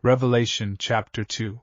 Revelation chapter 2.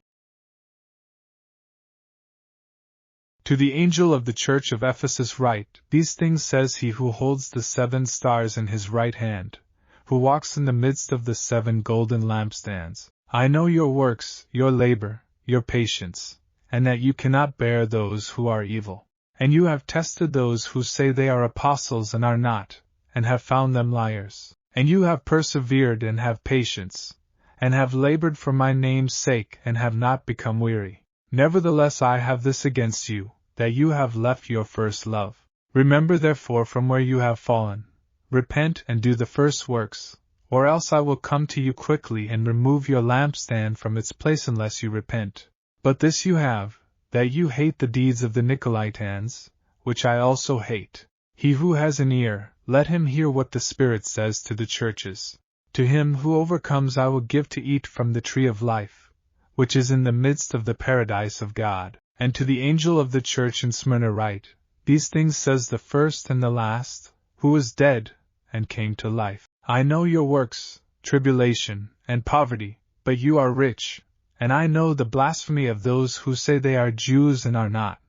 To the angel of the church of Ephesus write, These things says he who holds the 7 stars in his right hand, who walks in the midst of the 7 golden lampstands. I know your works, your labor, your patience, and that you cannot bear those who are evil. And you have tested those who say they are apostles and are not, and have found them liars. And you have persevered and have patience, and have labored for my name's sake and have not become weary. Nevertheless I have this against you, that you have left your first love. Remember therefore from where you have fallen. Repent and do the first works, or else I will come to you quickly and remove your lampstand from its place unless you repent. But this you have, that you hate the deeds of the Nicolaitans, which I also hate. He who has an ear, let him hear what the Spirit says to the churches. To him who overcomes I will give to eat from the tree of life, which is in the midst of the paradise of God. And to the angel of the church in Smyrna write, These things says the first and the last, who was dead, and came to life. I know your works, tribulation, and poverty, but you are rich, and I know the blasphemy of those who say they are Jews and are not,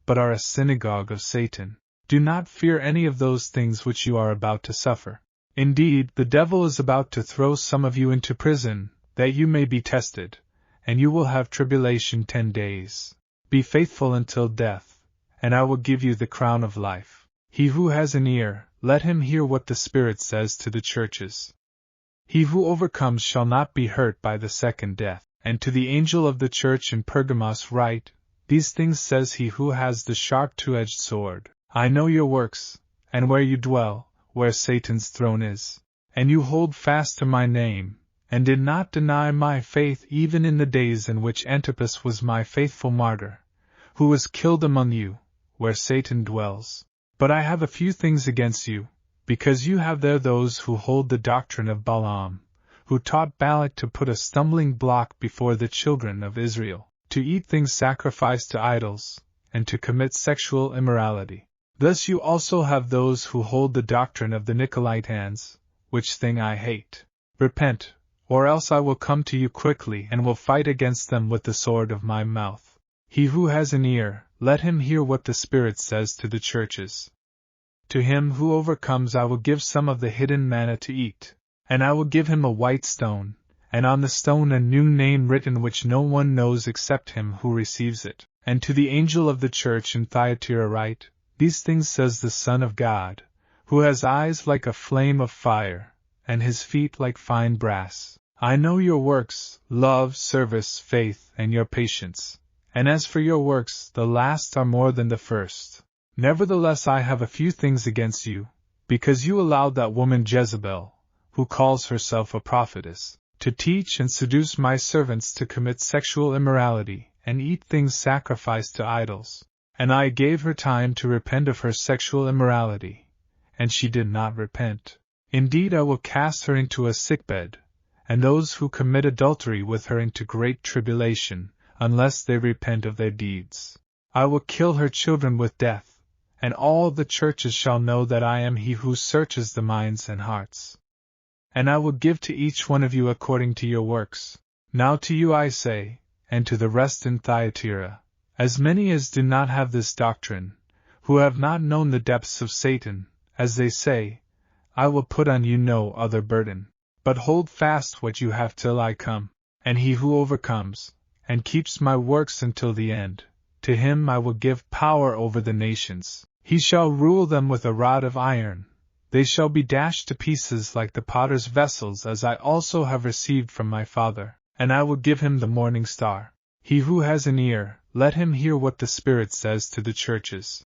but are a synagogue of Satan. Do not fear any of those things which you are about to suffer. Indeed, the devil is about to throw some of you into prison, that you may be tested, and you will have tribulation 10 days. Be faithful until death, and I will give you the crown of life. He who has an ear, let him hear what the Spirit says to the churches. He who overcomes shall not be hurt by the second death. And to the angel of the church in Pergamos write, These things says he who has the sharp 2-edged sword. I know your works, and where you dwell, where Satan's throne is. And you hold fast to my name, and did not deny my faith even in the days in which Antipas was my faithful martyr, who was killed among you, where Satan dwells. But I have a few things against you, because you have there those who hold the doctrine of Balaam, who taught Balak to put a stumbling block before the children of Israel, to eat things sacrificed to idols, and to commit sexual immorality. Thus you also have those who hold the doctrine of the Nicolaitans, which thing I hate. Repent, or else I will come to you quickly and will fight against them with the sword of my mouth. He who has an ear, let him hear what the Spirit says to the churches. To him who overcomes I will give some of the hidden manna to eat, and I will give him a white stone, and on the stone a new name written which no one knows except him who receives it. And to the angel of the church in Thyatira write, These things says the Son of God, who has eyes like a flame of fire, and his feet like fine brass. I know your works, love, service, faith, and your patience. And as for your works, the last are more than the first. Nevertheless I have a few things against you, because you allowed that woman Jezebel, who calls herself a prophetess, to teach and seduce my servants to commit sexual immorality, and eat things sacrificed to idols. And I gave her time to repent of her sexual immorality, and she did not repent. Indeed I will cast her into a sickbed, and those who commit adultery with her into great tribulation, unless they repent of their deeds. I will kill her children with death, and all the churches shall know that I am he who searches the minds and hearts. And I will give to each one of you according to your works. Now to you I say, and to the rest in Thyatira, as many as do not have this doctrine, who have not known the depths of Satan, as they say, I will put on you no other burden. But hold fast what you have till I come. And he who overcomes, and keeps my works until the end, to him I will give power over the nations. He shall rule them with a rod of iron. They shall be dashed to pieces like the potter's vessels, as I also have received from my Father, and I will give him the morning star. He who has an ear, let him hear what the Spirit says to the churches.